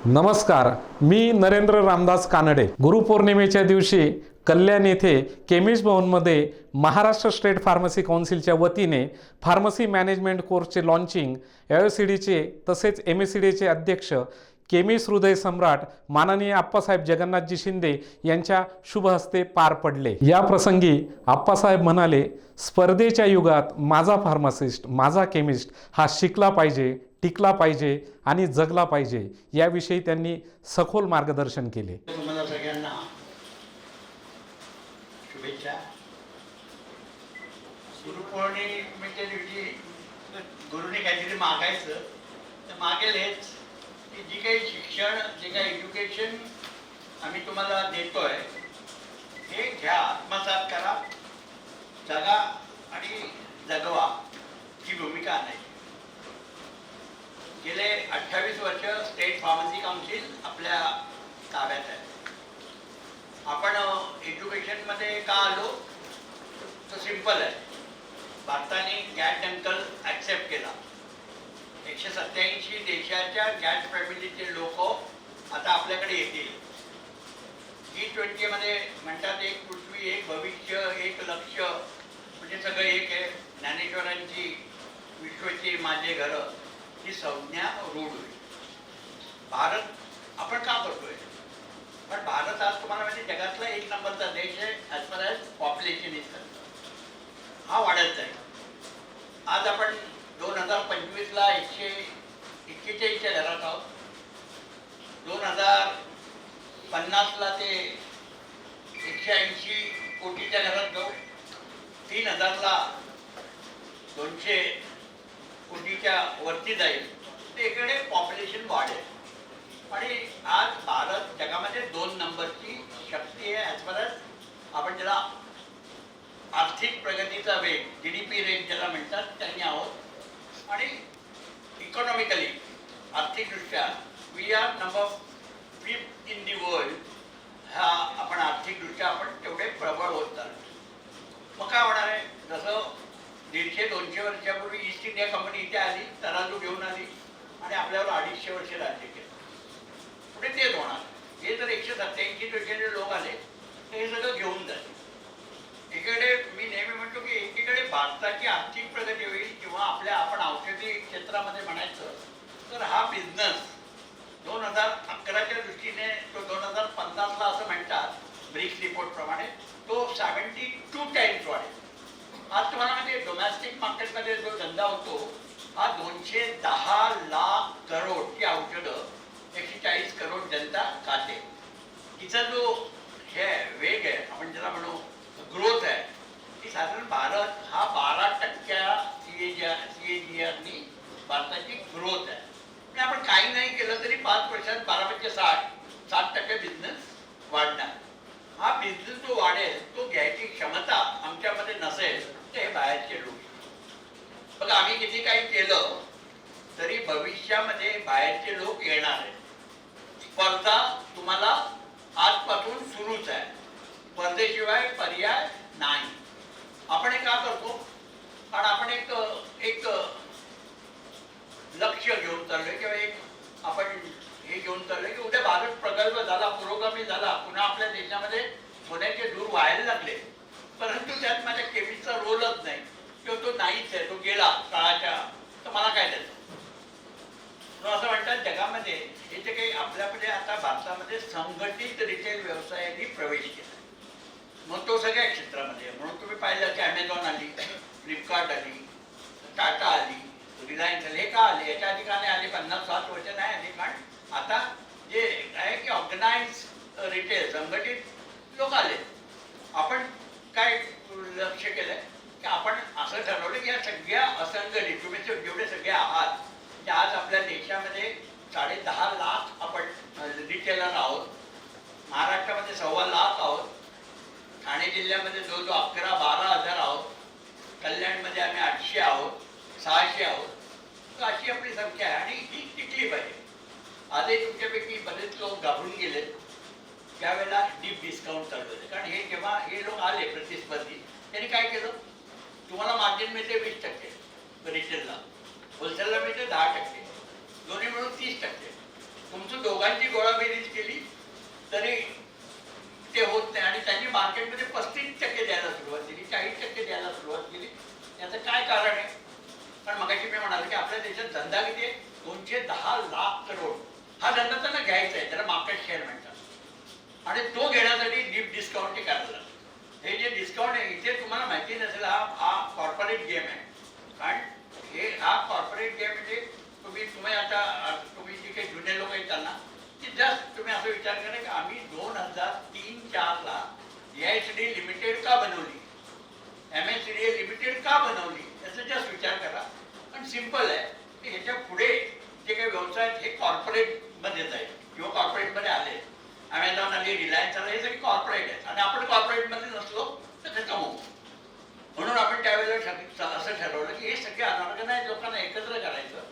नमस्कार, मी नरेंद्र रामदास कानडे. गुरुपौर्णिमेच्या दिवशी कल्याण येथे केमिस्ट भवनमध्ये महाराष्ट्र स्टेट फार्मसी काउन्सिलच्या वतीने फार्मसी मॅनेजमेंट कोर्सचे लॉन्चिंग AIOCDचे तसेच MACDचे अध्यक्ष केमिस्ट हृदय सम्राट माननीय आप्पासाहेब जगन्नाथजी शिंदे यांच्या शुभ हस्ते पार पडले. या प्रसंगी आप्पासाहेब म्हणाले, स्पर्धेच्या युगात माझा फार्मासिस्ट, माझा केमिस्ट हा शिकला पाहिजे, टिकला पाहिजे आणि जगला पाहिजे याविषयी त्यांनी सखोल मार्गदर्शन केले. तुम्हाला सगळ्यांना शुभेच्छा. गुरुपौर्णिमेच्या दिवशी गुरुने काहीतरी मागायचं तर मागेल हेच की जी काही शिक्षण, जे काही एज्युकेशन आम्ही तुम्हाला देतोय हे घ्या, आत्मसात करा, जगा आणि जगवा ही भूमिका नाही. गेले 28 वर्ष स्टेट फार्मसी काउन्सिल आपल्या ताब्यात आहे. आपण एज्युकेशनमध्ये का आलो तर सिंपल आहे. भारताने गॅट अंकल ॲक्सेप्ट केला. 187 देशाच्या गॅट फॅमिलीचे लोक आता आपल्याकडे येतील. G20 मध्ये म्हणतात एक पृथ्वी, एक भविष्य, एक लक्ष्य, म्हणजे सगळं एक आहे. ज्ञानेश्वरांची विश्वचे माझे घर ही संज्ञा रूढ होईल. भारत आपण का करतोय? पण भारत आज तुम्हाला म्हणजे जगातला 1 नंबरचा देश आहे as per as population is concern. हा वाढत जाईल. आज आपण 2025ला 141च्या घरात आहोत. 2050ला ते 180 कोटीच्या घरात जाऊ. 3000ला 200 कोटीच्या वरती जाईल. ते इकडे पॉप्युलेशन वाढेल आणि आज भारत जगामध्ये 2 नंबरची शक्ती आहे ॲज पर ॲज आपण ज्याला आर्थिक प्रगतीचा वेग, GDP रेट ज्याला म्हणतात त्यांनी आहोत. आणि इकॉनॉमिकली आर्थिकदृष्ट्या we are number 5 in the world. हा आपण आर्थिकदृष्ट्या आपण तेवढे प्रबळ होत चालतो. मग काय होणार आहे? जसं 150-200 वर्षापूर्वी ईस्ट इंडिया कंपनी इथे आली, तराजू घेऊन आली आणि आपल्यावर 250 वर्ष राज्य केलं. पुढे तेच होणार. हे जर 187 देशाचे लोक आले तर हे सगळं घेऊन जाईल. एकीकडे मी नेहमी म्हणतो की एकीकडे भारताची आर्थिक प्रगती होईल किंवा आपण औषधी क्षेत्रामध्ये म्हणायचं तर हा बिझनेस 2011च्या दृष्टीने तो 2050ला असं म्हणतात ब्रिक्स रिपोर्ट प्रमाणे तो 72 टाइम्स वाढेल. आज तुम्हाला म्हणजे डोमेस्टिक मार्केटमध्ये जो धंदा होतो हा 210 लाख करोड ची औषधं 140 करोड जनता खाते. तिचा जो हे वेग आहे, आपण ज्याला म्हणू ग्रोथ आहे, ती साधारण भारत हा 12% CAGR भारताची ग्रोथ आहे. आणि आपण काही नाही केलं तरी 5 वर्षात 12-60% बिझनेस वाढणार. हा बिझनेस जो वाढेल तो घ्यायची क्षमता आमच्यामध्ये नसेल तर हे बाहेरचे लोक. बघा आम्ही किती काही केलं तरी भविष्यामध्ये बाहेरचे लोक येणार आहेत. स्पर्धा तुम्हाला आजपासून सुरूच आहे. स्पर्धेशिवाय पर्याय नाही. आपण हे का करतो? कारण आपण एक लक्ष्य घेऊन चाललोय किंवा एक आपण हे घेऊन चाललोय की उद्या भारत प्रगल्भ झाला, पुरोगामी झाला, पुन्हा आपल्या देशामध्ये सोन्याचे दूर व्हायला लागले, परंतु त्यात माझ्या केमिस्टचा रोलच नाही किंवा तो नाहीच आहे, तो गेला काळाच्या, तर मला काय द्यायचं? असं म्हणतात जगामध्ये हे जे काही आपल्याकडे आता भारतामध्ये संघटित रिटेल व्यवसायाने प्रवेश केला. मग तो सगळ्या क्षेत्रामध्ये. म्हणून तुम्ही पाहिलं की ॲमेझॉन आली, फ्लिपकार्ट आली, टाटा आली, रिलायन्स आली. हे का आले? याच्या आधी का नाही आले? 50-60 वर्ष नाही आली. कारण आता जे आहे की ऑर्गनाइज रिटेल, संघटित लोक आले. आपण काय लक्ष केलंय की आपण असं ठरवलं की या सगळ्या असंघटित तुम्ही जेवढे सगळे आहात ते आज आपल्या देशामध्ये 10.5 लाख आपण रिटेलर आहोत. महाराष्ट्रामध्ये 1.25 लाख आहोत. ठाणे जिल्ह्यामध्ये जवळजवळ 11-12 हजार आहोत. कल्याणमध्ये आम्ही 800 आहोत, 600 आहोत. तर अशी आपली संख्या आहे आणि ही टिकली पाहिजे. आजही तुमच्यापैकी बरेच लोक घाबरून गेले त्यावेळेला डीप डिस्काउंट चालू होते. कारण हे जेव्हा हे लोक आले प्रतिस्पर्धी त्यांनी काय केलं? तुम्हाला मार्जिन मिळते 20% रिटेलला, होलसेलला मिळते 10%, दोन्ही मिळून 30%. तुमचं दोघांचे तरी ते होत नाही आणि त्यांनी मार्केटमध्ये 35% द्यायला सुरुवात केली, 40% द्यायला सुरुवात केली. याचं काय कारण आहे? कारण मगाशी मी म्हणालो की आपल्या देशात धंदा किती आहे? 210 लाख करोड. हा धंदा त्यांना घ्यायचा आहे, त्याला मार्केट शेअर म्हणतात आणि तो घेण्यासाठी डीप डिस्काउंट करायला लागतं. हे जे डिस्काउंट आहे इथे तुम्हाला माहिती नसेल, हा कॉर्पोरेट गेम आहे. कारण हा कॉर्पोरेट गेम म्हणजे तुम्ही आता तुम्ही जे काही जुने लोक येतात ना, की जस्ट तुम्ही असं विचार करा की आम्ही 2003-04 ला AICD लिमिटेड का बनवली, MSCDL लिमिटेड का बनवली, याचा जस्ट विचार करा. पण सिंपल आहे की ह्याच्या पुढे जे काही व्यवसाय आहेत हे कॉर्पोरेट मध्ये जाईल किंवा कॉर्पोरेट मध्ये आले. अमेझॉन आली, रिलायन्स आला, हे सगळे कॉर्पोरेट आहेत आणि आपण कॉर्पोरेट मध्ये नसलो तर खतम होऊ. म्हणून आपण त्यावेळेला असं ठरवलं की हे सगळे अनऑर्गनाइज लोकांना एकत्र करायचं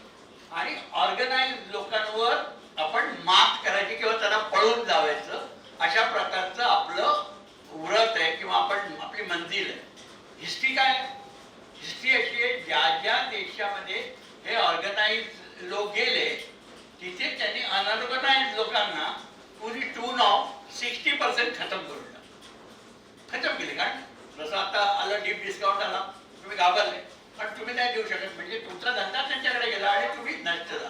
आणि ऑर्गनाइज लोकांवर आपण मात करायची किंवा त्यांना पळून लावायचं. अशा प्रकारचं आपलं व्रत आहे किंवा आपण आपली मंजिल आहे. हिस्ट्री काय आहे? हिस्ट्री अशी आहे, ज्या ज्या देशामध्ये हे ऑर्गनाइज लोक गेले तिथे त्यांनी अनऑर्गनाइज लोकांना पुरी टून ऑफ 60% खतम करून खतम केली. कारण जसं आता आलं डीप डिस्काउंट आला, तुम्ही घाबरले पण तुम्ही नाही देऊ शकत, म्हणजे तुमचा धंदा त्यांच्याकडे गेला आणि तुम्ही नष्ट झाला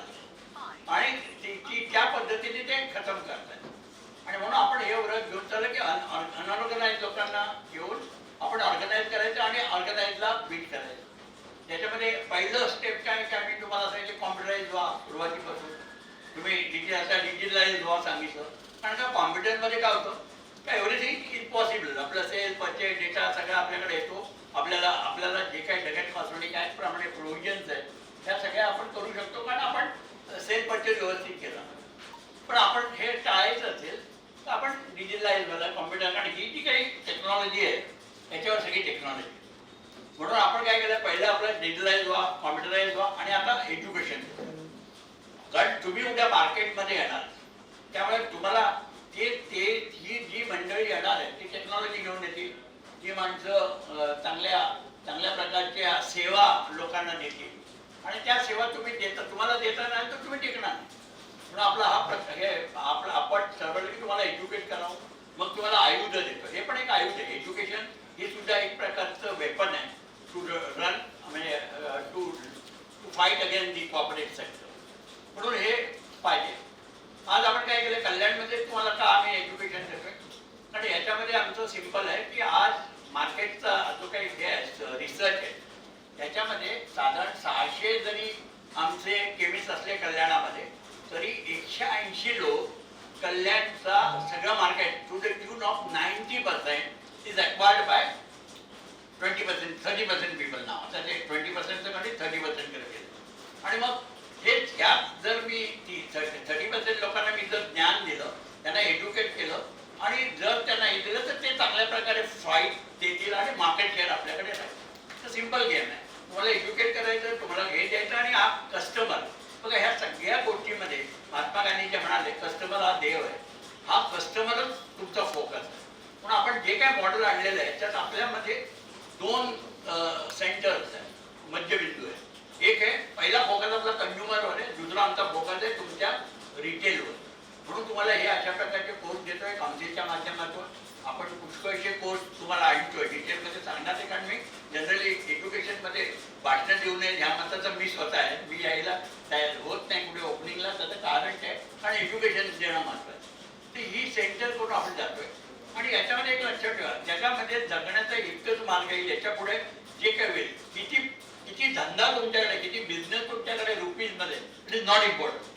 आणि त्या पद्धतीने ते खतम करतात. आणि म्हणून आपण हे व्रत घेऊन चाललं की अनऑर्गनाइज लोकांना घेऊन आपण ऑर्गनाइज करायचं आणि ऑर्गनाइजला बीट करायचं. त्याच्यामध्ये पहिलं स्टेप काय की आम्ही तुम्हाला सांगितलं कॉम्प्युटराइज व्हा. सुरुवातीपासून तुम्ही आता डिजिटलाइज व्हा सांगितलं. कारण का कॉम्प्युटरमध्ये काय होतं का एव्हरीथिंग इज पॉसिबल. आपलं सेल परचेज डेटा सगळं आपल्याकडे येतो. आपल्याला जे काही डगट फसवणूक त्याचप्रमाणे प्रोव्हिजन्स आहेत त्या सगळ्या आपण करू शकतो कारण आपण सेल परचेज व्यवस्थित केला. पण आपण हे टाळायचं असेल तर आपण डिजिटलाइज व्हायला कॉम्प्युटर, कारण ही जी काही टेक्नॉलॉजी आहे याच्यावर सगळी टेक्नॉलॉजी. म्हणून आपण काय केलं, पहिलं आपलं डिजिटलाइज व्हा, कॉम्प्युटराइज व्हा आणि आता एज्युकेशन. कारण तुम्ही उद्या मार्केटमध्ये येणार त्यामुळे तुम्हाला ही जी मंडळी येणार आहे ती टेक्नॉलॉजी घेऊन येतील. जी माणसं चांगल्या प्रकारच्या सेवा लोकांना देतील आणि त्या सेवा तुम्हाला देता नाही तर तुम्ही टिकणार नाही. म्हणून आपला आपण ठरवलं की तुम्हाला एज्युकेट करावं, मग तुम्हाला आयुध देतो. हे पण एक आयुध आहे. एज्युकेशन हे सुद्धा एक प्रकारचं वेपन आहे टू रन म्हणजे to fight against the corporate sector. म्हणून हे पाहिजे. आज आपण काय केलं कल्याणमध्ये तुम्हाला का आम्ही एज्युकेशन देतोय, कारण याच्यामध्ये आमचं सिंपल आहे की आज मार्केटचा जो काही हे आहे रिसर्च आहे त्याच्यामध्ये साधारण 600 जरी आमचे केमिस्ट असले कल्याणामध्ये तरी 180 लोक कल्याणचा सगळं market to the tune of 90% is acquired by 30% people नाव. आता ते 20%चं कडे 30% केलं. आणि मग हेच ह्यात जर मी 30% लोकांना मी जर ज्ञान दिलं, त्यांना एज्युकेट केलं आणि जर त्यांना हे दिलं तर ते चांगल्या प्रकारे फाईट देतील आणि मार्केट शेअर आपल्याकडे राहील. तर सिंपल गेम आहे. तुम्हाला एज्युकेट करायचं, तुम्हाला हे द्यायचं आणि हा कस्टमर. बघा ह्या सगळ्या गोष्टीमध्ये महात्मा गांधी जे म्हणाले कस्टमर हा देव आहे. हा कस्टमरच तुमचा फोकस आहे. म्हणून आपण जे काय मॉडेल आणलेलं आहे त्यात आपल्यामध्ये 2 सेंटर्स आहे, मध्यबिंदू आहे. एक आहे पहिला फोकस आपला कंझ्युमरवर आहे, दुसरा आमचा फोकस आहे तुमच्या रिटेलवर. म्हणून तुम्हाला हे अशा प्रकारचे कोर्स देतोय काउन्सिलच्या माध्यमातून. आपण पुष्कळशे कोर्स तुम्हाला आणतोय डिटेलमध्ये सांगणार आहे. कारण मी जनरली एज्युकेशनमध्ये भाषण देऊ नये ह्या मताचा मी स्वतः आहे. मी यायला तयार होत नाही कुठे ओपनिंगला, त्याचं कारण काय आणि एज्युकेशन देणं महत्त्वाचं. तर ही सेंटर करून आपण जातोय. आणि याच्यामध्ये एक लक्षात ठेवा, जगामध्ये जगण्याचा एकच मार्ग येईल. याच्या पुढे जे काही होईल, किती धंदा तुमच्याकडे, किती बिझनेस तुमच्याकडे रुपीजमध्ये, इट इज नॉट इम्पॉर्टंट.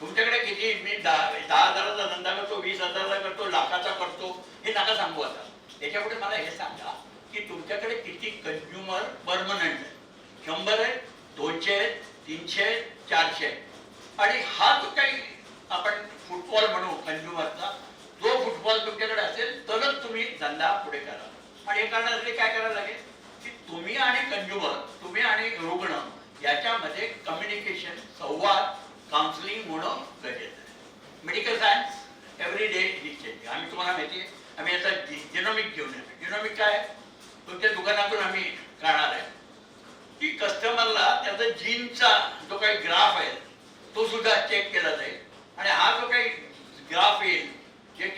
तुमच्याकडे किती मी 10,000चा धंदा करतो, 20,000चा करतो, लाखाचा करतो, हे नका सांगू. आता त्याच्यापुढे मला हे सांगा की तुमच्याकडे किती कंझ्युमर परमनंट आहे. 100 आहे, 200 आहे, 300 आहे, 400 आहे. आणि हा जो काही आपण फुटबॉल म्हणू कंझ्युमरचा, जो फुटबॉल तुमच्याकडे असेल तरच तुम्ही धंदा पुढे करा. आणि हे करण्यासाठी काय करायला लागेल की तुम्ही आणि कंझ्युमर, तुम्ही आणि रुग्ण याच्यामध्ये कम्युनिकेशन, संवाद, काउन्सिलिंग होणं गरजेचं आहे. Medical science every day is changing. आम्ही तुम्हाला माहिती आहे आम्ही आता जिनोमिक घेऊन येतो. जिनोमिक काय तुमच्या दुकानातून आम्ही काढणार आहे की कस्टमरला त्याचा जीनचा जो काही ग्राफ आहे तो सुद्धा चेक केला जाईल. आणि हा जो काही ग्राफ येईल जे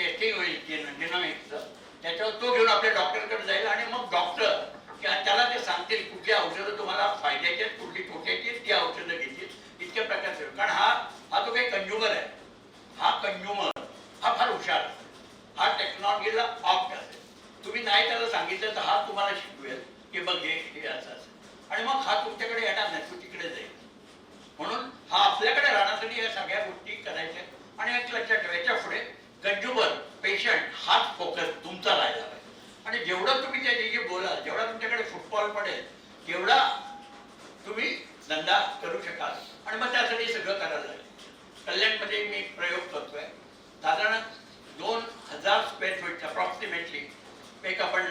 कंझ्युमर हा फार हुशार असेल, हा टेक्नॉलॉजीला ऑप्ट असेल. तुम्ही नाही त्याला सांगितलं तर हा तुम्हाला शिकवेल की बघ हे असं असेल, आणि मग हा तुमच्याकडे येणार नाही, तो तिकडे जाईल. म्हणून हा आपल्याकडे राहण्यासाठी या सगळ्या गोष्टी करायच्या. आणि एक लक्षात ठेवायच्या, पुढे कंझ्युमर पेशंट हाच फोकस तुमचा राहिला पाहिजे. आणि जेवढं तुम्ही त्याच्याशी बोलाल, जेवढा तुमच्याकडे फुटबॉल पडेल, तेवढा तुम्ही धंदा करू शकाल. आणि मग त्यासाठी सगळं करायला लागेल. कल्याणमध्ये मी प्रयोग करतोय, साधारण 2000 स्क्वेअर फीट अप्रॉक्सिमेटली एक आपण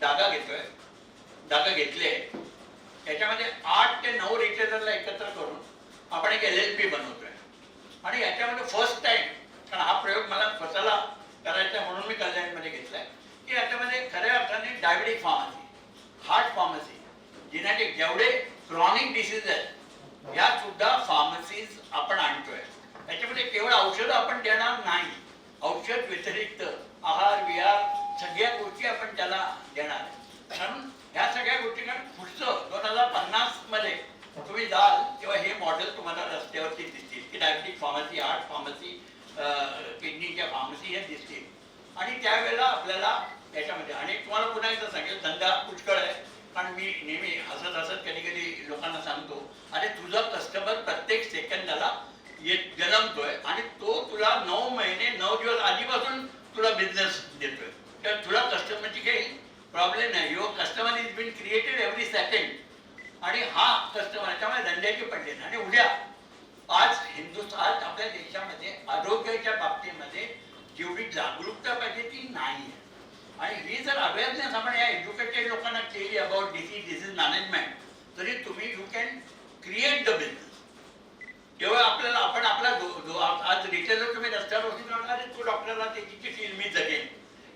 जागा घेतोय, जागा घेतली आहे. त्याच्यामध्ये 8 ते 9 रिटेलरला एकत्र करून आपण एक LLP बनवतोय. आणि याच्यामध्ये फर्स्ट टाइम, कारण हा प्रयोग मला स्वतःला करायचा म्हणून मी कल्याणमध्ये घेतलाय, की याच्यामध्ये खऱ्या अर्थाने diabetic pharmacy, heart pharmacy, genetic, जेवढे क्रॉनिक डिसीज आहेत या सुद्धा फार्मसीज आपण आणतोय. याच्यामध्ये केवळ औषधं आपण देणार नाही, औषध व्यतिरिक्त आहार विहार सगळ्या गोष्टी आपण त्याला देणार आहे. म्हणून ह्या सगळ्या गोष्टी, कारण पुढचं 2050 मध्ये तुम्ही जाल तेव्हा हे मॉडेल तुम्हाला रस्त्यावरती दिसतील, की डायबिटिक फार्मसी, हार्ट फार्मसी, किडनीच्या फार्मसी हे दिसतील. आणि त्यावेळेला आपल्याला याच्यामध्ये, आणि तुम्हाला पुन्हा एकदा सांगेल, धंदा पुष्कळ आहे. कारण मी नेहमी हसत हसत कधी कधी लोकांना सांगतो, अरे तुझा कस्टमर प्रत्येक सेकंदाला जन्मतोय आणि तो तुला 9 महिने 9 दिवस आधीपासून तुला बिझनेस देतोय. तर तुला कस्टमरची काही प्रॉब्लेम नाही. Your customer is been created every second. आणि हा कस्टमर त्यामुळे धंद्याची पडले. आणि उद्या आज हिंदुस्थान आपल्या देशामध्ये आरोग्याच्या बाबतीमध्ये जेवढी जागरूकता पाहिजे ती नाही आहे. आणि ही जर अवेअरनेस आपण या एज्युकेटेड लोकांना केली अबाउट डिसीज मॅनेजमेंट, तरी तुम्ही you can create the business. तेव्हा आपल्याला आपण आपला आज रिटेलर तुम्ही रस्त्यावर बसून, अरे तो डॉक्टरला त्याची चिठ्ठी मी जगेन,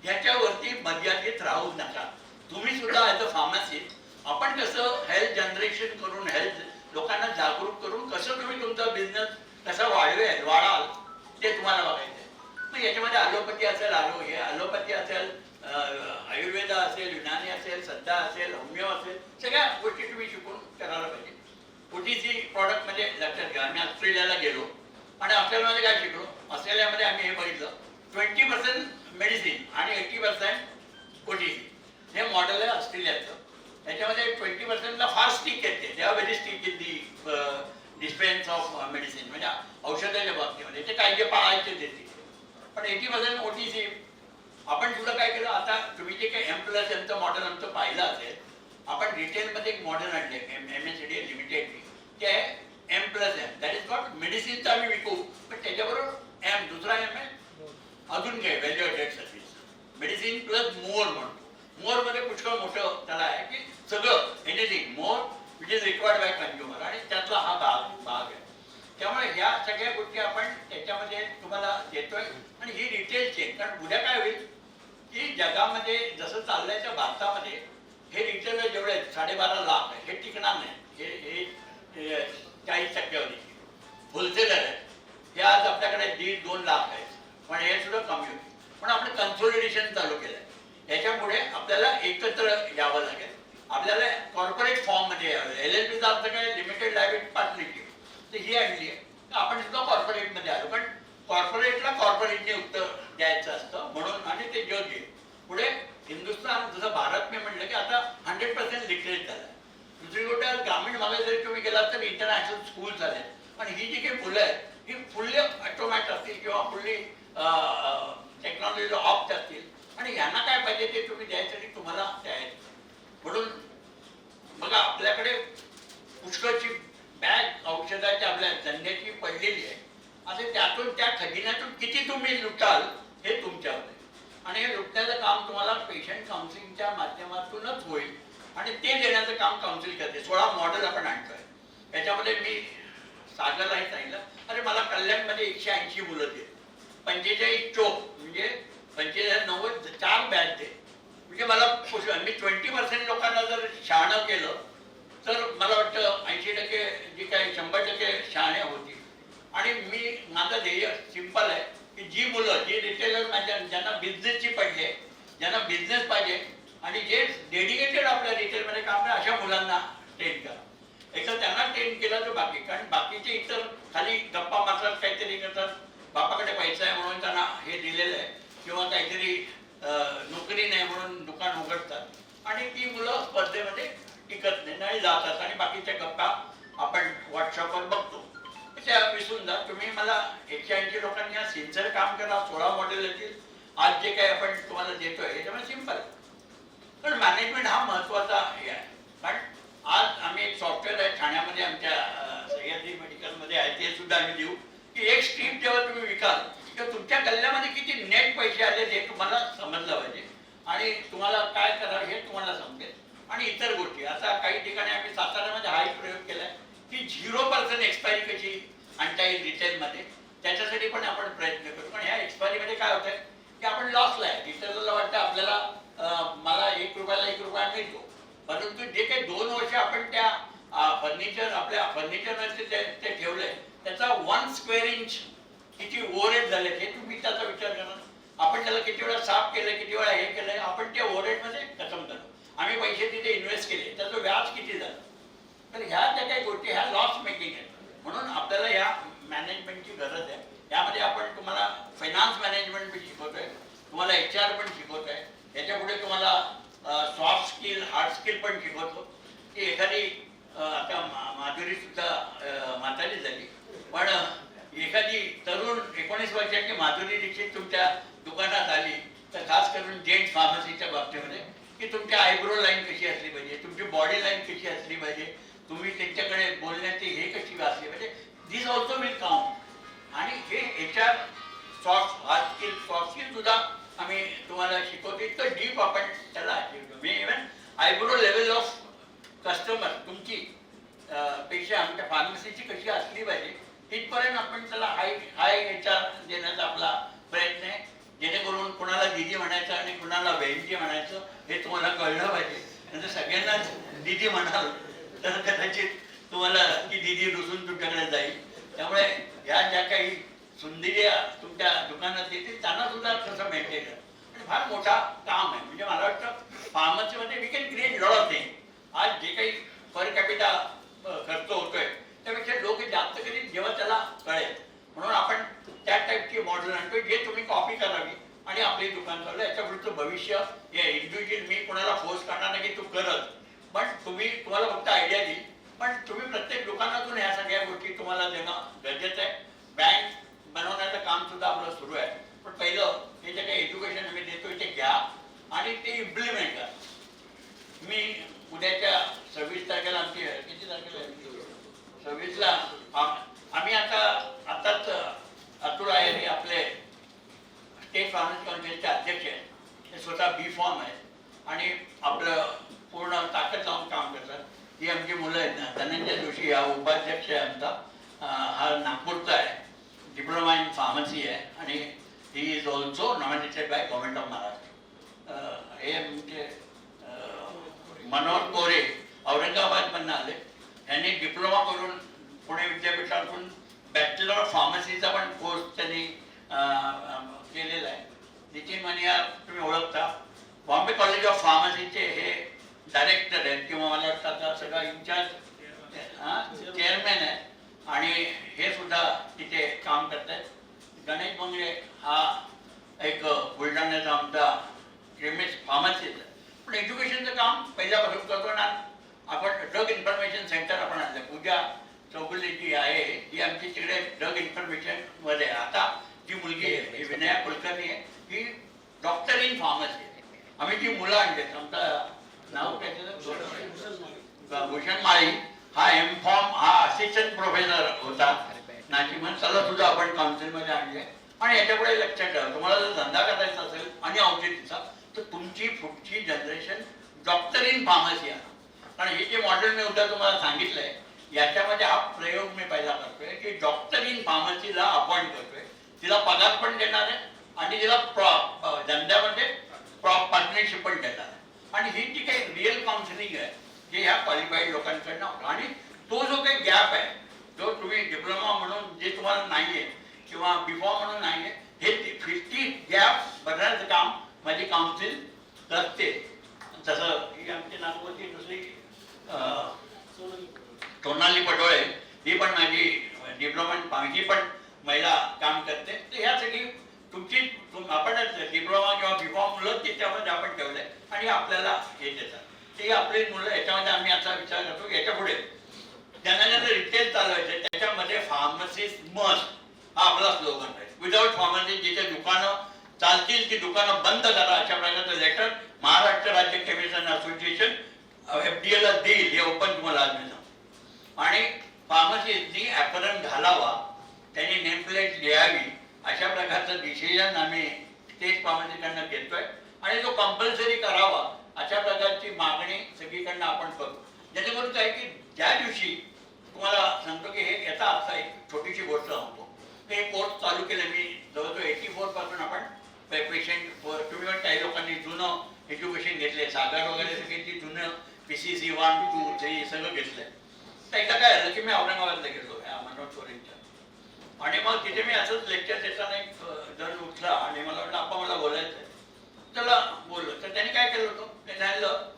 ह्याच्यावरती मर्यादित राहू नका. तुम्ही सुद्धा ॲज अ फार्मसिस्ट आपण कसं हेल्थ जनरेशन करून, हेल्थ लोकांना जागरूक करून कसं तुम्ही तुमचा बिझनेस कसा वाढाल ते तुम्हाला बघायचं आहे. मग याच्यामध्ये ॲलोपॅथी असेल, ॲलोपॅथी असेल, आयुर्वेदा असेल, युनानी असेल, सध्या असेल, होमिओ असेल, सगळ्या गोष्टी तुम्ही शिकून करायला पाहिजे. OTC प्रॉडक्ट म्हणजे लक्षात घ्या, आम्ही ऑस्ट्रेलियाला गेलो आणि ऑस्ट्रेलियामध्ये काय शिकलो, ऑस्ट्रेलियामध्ये आम्ही हे बघितलं 20% मेडिसिन आणि 80% OTC हे मॉडेल आहे ऑस्ट्रेलियाचं. त्याच्यामध्ये 20%ला फार स्टिक येते, they are very stick in the dispense of medicine, म्हणजे औषधाच्या बाबतीमध्ये ते काय जे पाळायचे देते. पण 80% OTC. आपण सुद्धा काय केलं, आता तुम्ही जे काही M+ यांचं मॉडेल आमचं पाहिलं असेल, आपण रिटेलमध्ये एक मॉडेल आणले MSCDL लिमिटेड, ते आहे M+M. दॅट इज नॉट मेडिसिनचं आम्ही विकू, पण त्याच्याबरोबर M, दुसरा M आहे अजून काय value added service, medicine plus मोर म्हणतो. मोरमध्ये पुष्कळ मोठं त्याला आहे की सगळं anything more which is required by consumer, आणि त्यातला हा भाग आहे. त्यामुळे ह्या सगळ्या गोष्टी आपण त्याच्यामध्ये तुम्हाला देतोय. आणि ही रिटेल चेन, कारण उद्या काय होईल की जगामध्ये जसं चाललंय त्या भारतामध्ये हे रिटेलर जेवढे आहेत 12.5 लाख आहे, हे टिकणार नाही. हे 40% होलसेलर आहे, हे आज आपल्याकडे 1.5-2 लाख आहेत, पण हे सुद्धा कमी होते. पण आपण कन्सोलिडेशन चालू केलं आहे. याच्यामुळे आपल्याला एकत्र यावं लागेल, आपल्याला कॉर्पोरेट फॉर्ममध्ये यावं. LLPचा अर्थ काय, लिमिटेड लायबिलिटी पार्टनरशिप, तर ही आणली आहे. तर आपण सुद्धा कॉर्पोरेटमध्ये आलो, पण कॉर्पोरेटला कॉर्पोरेटने उत्तर द्यायचं असतं म्हणून, आणि ते जग आहे. पुढे हिंदुस्थान, जसं भारत मी म्हटलं की आता 100% लिटरेट झालं आहे. दुसरी गोष्ट, ग्रामीण भागात जरी तुम्ही गेलात तर इंटरनॅशनल स्कूल झाले. आणि ही जी काही मुलं आहेत ही फुल्ली ऑटोमॅट असतील किंवा फुल्ली टेक्नॉलॉजीला ऑप्ट असतील, आणि यांना काय पाहिजे ते तुम्ही द्यायसाठी तुम्हाला द्यायचं. म्हणून बघा, आपल्याकडे पुष्कळची बॅग औषधाची आपल्या धंद्याची पडलेली आहे. असे त्यातून, त्या खजिन्यातून किती तुम्ही लुटाल हे तुमच्यावर आहे. आणि हे लुटण्याचं काम तुम्हाला पेशंट काउन्सिलिंगच्या माध्यमातूनच होईल, आणि ते देण्याचं काम काउन्सिल करते. 16 मॉडेल आपण आणतोय. याच्यामध्ये मी सागरलाही सांगितलं, अरे मला कल्याणमध्ये 180 मुलं दे, 45 चोक म्हणजे 45-90 4 बॅच दे. म्हणजे मला मी 20% लोकांना जर शहाणं केलं तर मला वाटतं 80% जे काही 100% शहाणे होतील. आणि मी, माझं ध्येय सिंपल आहे की जी मुलं, जी रिटेलर माझ्या, ज्यांना बिझनेसची पडली, ज्यांना बिझनेस पाहिजे आणि जे डेडिकेटेड आपल्या रिटेलमध्ये काम आहे, अशा मुलांना ट्रेन करा. एकदा त्यांना ट्रेन केलं तर बाकी, कारण बाकीचे इतर खाली गप्पा मारतात, काहीतरी करतात, बापाकडे पैसा आहे म्हणून त्यांना हे दिलेलं आहे किंवा काहीतरी नोकरी नाही म्हणून दुकान उघडतात आणि ती मुलं स्पर्धेमध्ये टिकत नाही जातात आणि बाकीच्या गप्पा आपण व्हॉट्सअपवर बघतो. त्या विसरून जा. तुम्ही मला 180 लोकांनी हा सिन्सिअर काम करा, 16 मॉडेल येतील. आज जे काही आपण तुम्हाला देतोय त्यामुळे सिंपल. पण मॅनेजमेंट हा महत्वाचा हे आहे. कारण आज आम्ही एक सॉफ्टवेअर आहे ठाण्यामध्ये आमच्या सह्याद्री मेडिकलमध्ये आहे, ते सुद्धा आम्ही देऊ की एक स्ट्रीप जेव्हा तुम्ही विकाल किंवा तुमच्या गल्ल्यामध्ये किती नेट पैसे आले हे तुम्हाला समजलं पाहिजे आणि तुम्हाला काय करावं हे तुम्हाला समजेल. आणि इतर गोष्टी आता काही ठिकाणी आम्ही साताऱ्यामध्ये हा एक प्रयोग केलाय की 0% एक्सपायरी कशी आणता येईल रिटेलमध्ये, त्याच्यासाठी पण आपण प्रयत्न करू. पण ह्या एक्सपायरीमध्ये काय होतंय की आपण लॉसला आहे. रिटेलरला वाटतं आपल्याला मला 1 रुपयाला 1 रुपया मिळतो, परंतु जे काही 2 वर्ष आपण त्या फर्निचर आपल्या फर्निचरमध्ये ते ठेवलंय त्याचा 1 स्क्वेअर इंच किती ओव्हरहेड झाले हे तुम्ही त्याचा विचार करा. आपण त्याला किती वेळा साफ केलं, किती वेळा हे केलंय, आपण त्या ओव्हरहेडमध्ये खतम झालो. आम्ही पैसे तिथे इन्व्हेस्ट केले, त्याचं व्याज किती झालं. तर ह्या ज्या काही गोष्टी ह्या लॉस मेकिंग आहेत. म्हणून आपल्याला या मॅनेजमेंटची गरज आहे. यामध्ये आपण तुम्हाला फायनान्स मॅनेजमेंट पण शिकवतोय, तुम्हाला HR पण शिकवतोय, याच्या पुढे तुम्हाला सॉफ्ट स्किल हार्ड स्किल पण शिकवतो. की एखादी आता माधुरी सुद्धा म्हातारी झाली, पण एखादी तरुण 19 वर्षाची माधुरी दीक्षित तुमच्या दुकानात आली तर खास करून जेंट्स फार्मसीच्या बाबतीमध्ये की तुमची आयब्रो लाईन कशी असली पाहिजे, तुमची बॉडी लाईन कशी असली पाहिजे, तुम्ही त्यांच्याकडे बोलण्याची हे कशी असली पाहिजे, दिस ऑल्सो विल काउंट. आणि हे HR सॉफ्ट स्किल सुद्धा आम्ही तुम्हाला शिकवतो. इतकं डीप आपण त्याला शिकतो. मी even eyebrow level of customer तुमची पेक्षा आमच्या फार्मसीची कशी असली पाहिजे तिथपर्यंत आपण त्याला हाय HR देण्याचा आपला प्रयत्न आहे, जेणेकरून कुणाला दीदी म्हणायचं आणि कुणाला बहिणजी म्हणायचं हे तुम्हाला कळलं पाहिजे. नंतर सगळ्यांनाच दीदी म्हणाल तर कदाचित तुम्हाला ती दीदी रुसून तुमच्याकडे जाईल. त्यामुळे या ज्या काही सुंदर्या तुमच्या दुकानात येतील त्यांना सुद्धा तसं मेंटेन करा. आणि फार मोठा काम आहे. म्हणजे मला वाटतं फार्मसीमध्ये we can create lot of thing. आज जे काही पर कॅपिटा खर्च होतोय त्यापेक्षा लोक जास्त करीत जेव्हा त्याला कळेल म्हणून आपण त्या टाईपची मॉडेल आणतोय जे तुम्ही कॉपी करावी आणि आपले दुकान चालू. याच्या पुढचं भविष्य हे इंडिव्हिज्युअल मी कोणाला फोर्स करणार नाही की तू करत, पण तुम्हाला फक्त आयडिया देईल. पण तुम्ही प्रत्येक दुकानातून ह्या सगळ्या गोष्टी तुम्हाला देणं गरजेचं आहे. बँक बनवण्याचं काम सुद्धा आपलं सुरू आहे. पण पहिलं हे जे काही एज्युकेशन आम्ही देतोय ते घ्या आणि ते इम्प्लिमेंट करा. मी उद्याच्या 26 तारखेला आमची किती तारखेला 26ला आम्ही आताच अतुल आहे हे आपले स्टेट फार्मसी काउन्सिलचे अध्यक्ष आहेत. ते स्वतः B.Pharm आहेत आणि आपलं पूर्ण ताकद लावून काम करतात. ही आमची मुलं आहेत ना. धनंजय जोशी हा उपाध्यक्ष आहे आमचा, हा नागपूरचा आहे, डिप्लोमा इन फार्मसी आहे आणि he is also nominated by government of Maharashtra. हे आमचे मनोहर कोरे औरंगाबादमधून आले. यांनी डिप्लोमा करून पुणे विद्यापीठातून बॅचलर ऑफ फार्मसीचा पण कोर्स त्यांनी केलेला आहे. नितीन मनियार तुम्ही ओळखता, बॉम्बे कॉलेज ऑफ फार्मसीचे हे डायरेक्टर आहेत किंवा मला वाटतं आता सगळा इन्चार्ज चेअरमॅन आहे आणि हे सुद्धा तिथे काम करत आहेत. गणेश मंगळे हा एक बुलढाण्याचा आमचा केमिस्ट फार्मसिस्ट आहे. पण एज्युकेशनचं काम पहिल्यापासून करतो ना. आपण ड्रग इन्फॉर्मेशन सेंटर आपण आणलं. पूजा चौगुले जी आहे ही आमची तिकडे ड्रग इन्फॉर्मेशन मध्ये. आता जी मुलगी आहे ही विनया कुलकर्णी आहे, ही डॉक्टर इन फार्मसी आहे. आम्ही जी मुलं आणलेत, आमचा नाव काय भूषण माळी हा M.Pharm हा असिस्टंट प्रोफेसर होता नाशिक म्हणून त्याला सुद्धा आपण काउन्सिलमध्ये आणले. आणि याच्यापुढे लक्षात ठेवा, तुम्हाला जर धंदा करायचा असेल आणि औषधीचा तर तुमची पुढची जनरेशन डॉक्टर इन फार्मसी आहे. कारण हे जे मॉडेल मी उद्या तुम्हाला सांगितलंय याच्यामध्ये हा प्रयोग मी पहिला करतोय की डॉक्टर इन फार्मसीला अपॉइंट करतोय, तिला पगार पण देणार आहे आणि तिला धंद्यामध्ये पार्टनरशिप पण देणार आहे. आणि ही जी काही रिअल काउन्सिलिंग आहे जे ह्या क्वालिफाईड लोकांकडनं होतं. आणि तो जो काही गॅप आहे जो तुम्ही डिप्लोमा म्हणून जे तुम्हाला नाहीये किंवा B.Pharm म्हणून नाहीये, हे 50 गॅप भरण्याचं काम माझी काउन्सिल करते. तसं ही आमची नागपूरची दुसरी सोनाली पटोळे ही पण माझी डिप्लोमा ही पण महिला काम करते. आणि आपल्याला हे देतात. ते आपली मुलं याच्यामध्ये आम्ही असा विचार करतो की याच्या पुढे ज्यांना ज्यांना रिटेल चालवायचं त्याच्यामध्ये फार्मसिस्ट मस्ट हा आपला स्लोगन आहे. विदाउट फार्मसी जिथे दुकानं चालतील ती दुकानं बंद करा अशा प्रकारचं लेटर महाराष्ट्र राज्य केमिस्ट असोसिएशन FDA ला देईल हे ओपन तुम्हाला आज मी सांगतो. आणि फार्मसिस्टनी ॲपरन घालावा, त्यांनी नेमप्लेट लिहावी अशा प्रकारचं डिसिजन आम्ही स्टेट फार्मसीकडनं घेतोय आणि तो कंपल्सरी करावा अशा प्रकारची मागणी सगळीकडनं आपण करू. ज्याच्याकडून काय की ज्या दिवशी तुम्हाला सांगतो की हे याचा अर्थ एक छोटीशी गोष्ट सांगतो. हे कोर्स चालू केलं मी जवळजवळ 84 पासून आपण पेशंट तुम्ही पण काही लोकांनी जुनं एज्युकेशन घेतले, सागर वगैरे सगळी जुनं PCC 1, 2, 3 सगळं घेतलंय. तर एकदा काय झालं की मी औरंगाबादला गेलो मनोज सोरेंच्या आणि मग तिथे मी असंच लेक्चर देताना एक जण उठला आणि मला वाटलं आप्पा मला बोलायचं आहे. त्याला बोललो तर त्याने काय केलं होतं, ते सांगितलं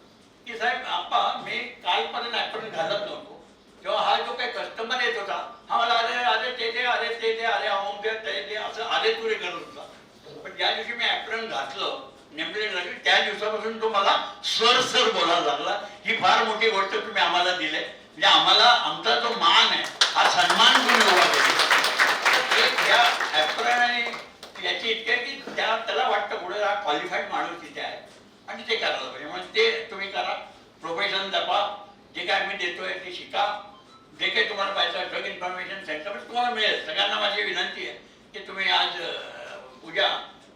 की साहेब आप्पा मी कालपर्यंत ॲपरन घालत नव्हतो, तेव्हा हा जो काही कस्टमर येत होता हा मला अरे अरे ते दे अरे ते दे अरे अमुक दे ते दे असं अरे तुरे करत होता. पण ज्या दिवशी मी ॲपरन घातलं नेमलेट लागली त्या दिवसापासून तो मला सर सर बोलायला लागला. ही फार मोठी गोष्ट तुम्ही आम्हाला दिली, म्हणजे आम्हाला आमचा जो मान आहे हा सन्मान तुम्ही उभा केला. या ॲपरन आणि याची इतके की त्याला वाटतं पुढे हा क्वालिफाईड माणूस तिथे आहे आणि ते करायला पाहिजे. म्हणून ते तुम्ही करा, प्रोफेशन जपा, जे काय मी देतोय ते शिका, जे काही तुम्हाला पाहिजे ड्रग इन्फॉर्मेशन सेंटर तुम्हाला मिळेल. सगळ्यांना माझी विनंती आहे की तुम्ही आज उद्या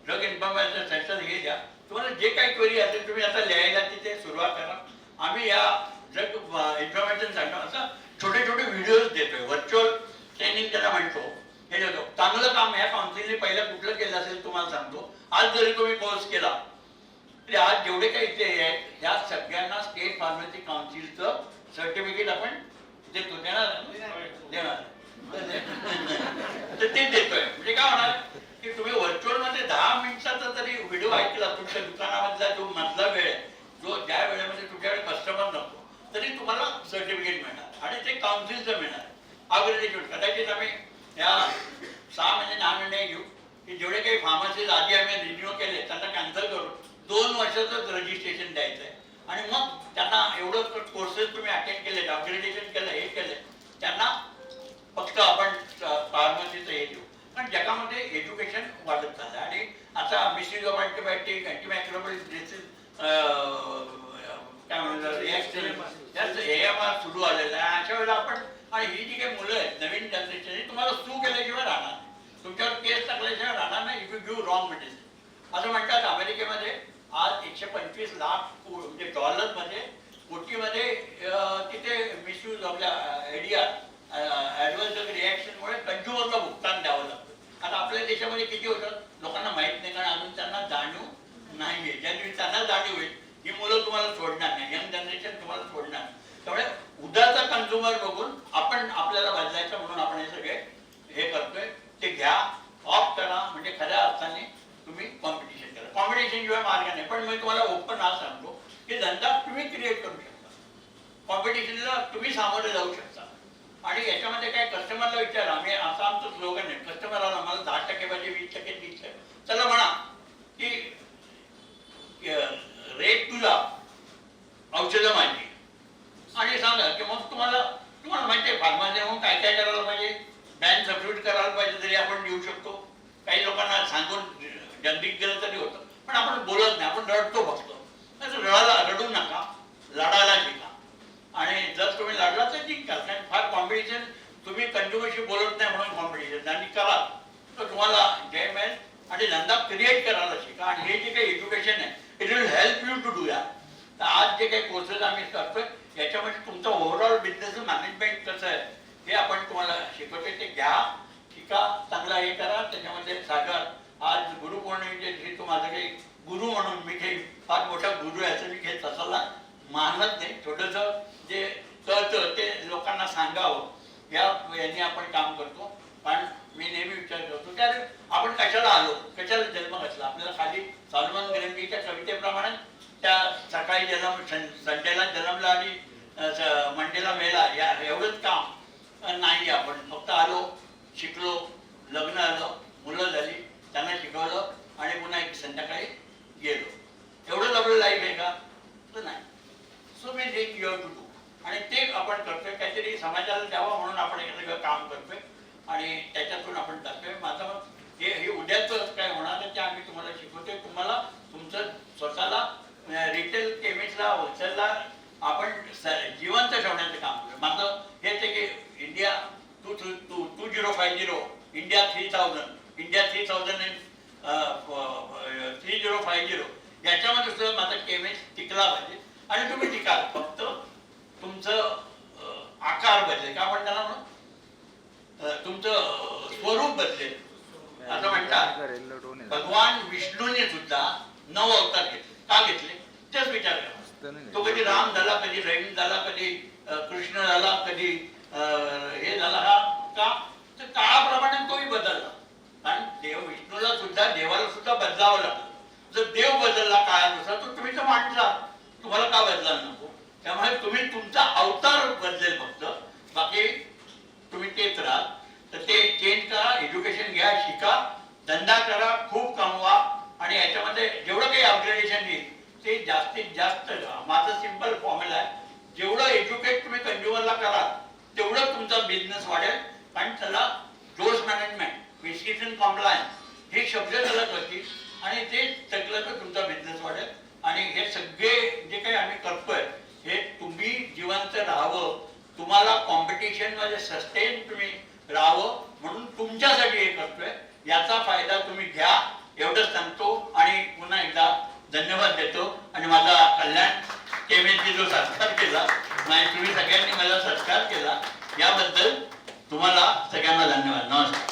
ड्रग इन्फॉर्मेशन सेंटर हे द्या. तुम्हाला जे काही क्वेरी असेल तुम्ही आता लिहायला तिथे सुरुवात करा. आम्ही या ड्रग इन्फॉर्मेशन सेंटर असं छोटे छोटे व्हिडिओज देतोय, व्हर्च्युअल ट्रेनिंग त्याला म्हणतो, हे देतो. चांगलं काम ह्या काउन्सिलने पहिलं कुठलं केलं असेल तुम्हाला सांगतो. आज जरी तुम्ही कोर्स केला तरी आज जेवढे काही इथे आहेत ह्या सगळ्यांना स्टेट फार्मसी काउन्सिलचं सर्टिफिकेट आपण देतो. देणार तर ते देतोय. म्हणजे काय होणार की तुम्ही व्हर्च्युअल मध्ये 10 मिनिटाचा तरी व्हिडिओ ऐकला, तुमच्या दुकानामधला जो मधला वेळ आहे, जो ज्या वेळेमध्ये तुमच्याकडे कस्टमर नसतो तरी तुम्हाला सर्टिफिकेट मिळणार आणि ते काउन्सिलचं मिळणार. अग्रेडेशन कदाचित आम्ही या 6 महिने 9 महिने घेऊ की जेवढे काही फार्मसीज आधी आम्ही रिन्यू केले त्यांना कॅन्सल करून 2 वर्षाचंच रजिस्ट्रेशन द्यायचं आहे आणि मग त्यांना एवढं कोर्सेस तुम्ही अटेंड केले, अपग्रेडेशन केलं, हे केलं, त्यांना फक्त आपण फार्मसीचं हे देऊ. पण जगामध्ये एज्युकेशन वाढत चाललं आणि आता misuse of antibiotic, antimicrobial disease काय म्हणतात AMR सुरू आलेलं आहे. अशा वेळेला आपण आणि ही जी काही मुलं आहेत नवीन जनरेशन ही तुम्हाला सू केल्याशिवाय राहणार, तुमच्यावर केस टाकल्याशिवाय राहणार नाही if you give wrong medicine. असं म्हणतात अमेरिकेमध्ये आज 125 लाख म्हणजे डॉलरमध्ये कोटीमध्ये तिथे मिसयूज आपल्या ADR ॲडव्हर्स रिॲक्शनमुळे कंझ्युमरला भुगतान द्यावं लागतं. आता आपल्या देशामध्ये किती होतं लोकांना माहीत नाही, कारण अजून त्यांना जाणीव नाही आहे. ज्या दिवशी त्यांना जाणीव होईल ही मुलं तुम्हाला सोडणार नाही, यंग जनरेशन तुम्हाला सोडणार. त्यामुळे उद्याचा कंझ्युमर बघून आपण आपल्याला बदलायचं म्हणून आपण हे सगळे हे करतोय. ते घ्या, ऑफ करा, म्हणजे खऱ्या अर्थाने तुम्ही कॉम्पिटिशन करा. कॉम्पिटिशन शिवाय मार्ग नाही. पण मी तुम्हाला ओपन आज सांगतो की धंदा तुम्ही क्रिएट करू शकता, कॉम्पिटिशनला तुम्ही सामोरे जाऊ शकता. आणि याच्यामध्ये काय कस्टमरला विचारा, आम्ही असं आमचं स्लोगन आहे, कस्टमर आला मला 10% पाहिजे, 20%, 30%, चला म्हणा की रेट तुझा, औषधं माझी, आणि सांगा की मग तुम्हाला माहिती आहे फार्मसी म्हणून काय काय करायला पाहिजे. बँक सबस्टिट्यूट करायला पाहिजे तरी आपण देऊ शकतो. काही लोकांना सांगून जनरिक केलं तरी होतं, पण आपण बोलत नाही, आपण रडतो फक्त. रडू नका, लढायला शिका. आणि जर तुम्ही लढला तर जिंकाल. कारण फार कॉम्पिटिशन, तुम्ही कंझ्युमरशी बोलत नाही म्हणून कॉम्पिटिशन आणि करा तर तुम्हाला जय मिळेल. आणि धंदा क्रिएट करायला शिका. आणि हे जे काही एज्युकेशन आहे it will help you to do that. तर आज जे काही कोर्सेस आम्ही करतोय याच्यामध्ये तुमचं ओव्हरऑल बिझनेस मॅनेजमेंट कसं आहे हे आपण तुम्हाला शिकवतोय. ते घ्या, शिका, चांगला हे करा. त्याच्यामध्ये सागर आज गुरुपौर्णिमेच्या दिवशी तो माझा काही गुरु म्हणून मी काही फार मोठा गुरु आहे असं मी घेत असायला मानत नाही. छोटंसं जे कळतं ते लोकांना सांगावं यांनी आपण काम करतो. पण मी नेहमी विचार करतो की अरे आपण कशाला आलो, कशाला जन्म घातला. आपल्याला खाली सॉलोमन ग्रँडीच्या कवितेप्रमाणे त्या सकाळी संडेला जन्मला आणि मंडेला मेला या एवढंच काम नाही. आपण फक्त आलो, शिकलो, लग्न आलं, मुलं झाली, त्यांना शिकवलं आणि पुन्हा एक संध्याकाळी गेलो. एवढंच आपलं लाईफ आहे का? तुम्हाला तुमचं स्वतःला रिटेल केमिस्टला होलसेलला आपण जिवंत ठेवण्याचं काम करतो. माझं हेच आहे की इंडिया 2050 इंडिया 3050 याच्यामध्ये सुद्धा माझा केमिस्ट टिकला पाहिजे आणि तुम्ही टिकाल. फक्त तुमचं आकार बदलेल का आपण त्याला म्हणू, तुमचं स्वरूप बदलेल. असं म्हणतात भगवान विष्णूने सुद्धा 9 अवतार घेतले. का घेतले तेच विचार करा. तो कधी राम झाला, कधी रहीम झाला, कधी कृष्ण झाला, कधी हे झाला. हा का तर काळाप्रमाणे तोही बदलला. कारण देव विष्णूला सुद्धा देवाला सुद्धा बदलावं लागलं. जर देव बदलला काळानुसार तर तुम्ही तर माणसा तुम्हाला का बदलायला नको. त्यामुळे तुम्ही तुमचा अवतार बदलेल फक्त, बाकी तुम्ही तेच राहाल. तर ते चेंज करा, एज्युकेशन घ्या, शिका, धंदा करा, खूप कमवा आणि याच्यामध्ये जेवढं काही अपग्रेडेशन येईल ते जास्तीत जास्त. माझा सिंपल फॉर्म्युला आहे, जेवढं एज्युकेट तुम्ही कंझ्युमरला कराल तेवढं तुमचा बिझनेस वाढेल. कारण त्याला डोस मॅनेजमेंट, प्रिस्क्रिप्शन कॉम्प्लायन्स हे शब्द त्याला कळतील आणि ते टकलं तर तुमचा बिझनेस वाढेल. आणि हे सगळे जे काही आम्ही करतोय हे तुम्ही जिवंत राहावं, तुम्हाला कॉम्पिटिशन मध्ये सस्टेन तुम्ही राहावं म्हणून तुमच्यासाठी हे करतोय. याचा फायदा तुम्ही घ्या एवढंच सांगतो आणि पुन्हा एकदा धन्यवाद देतो. आणि माझा कल्याण केमिस्टची जो सत्कार केला आणि तुम्ही सगळ्यांनी मला सत्कार केला याबद्दल तुम्हाला सगळ्यांना धन्यवाद. नमस्कार.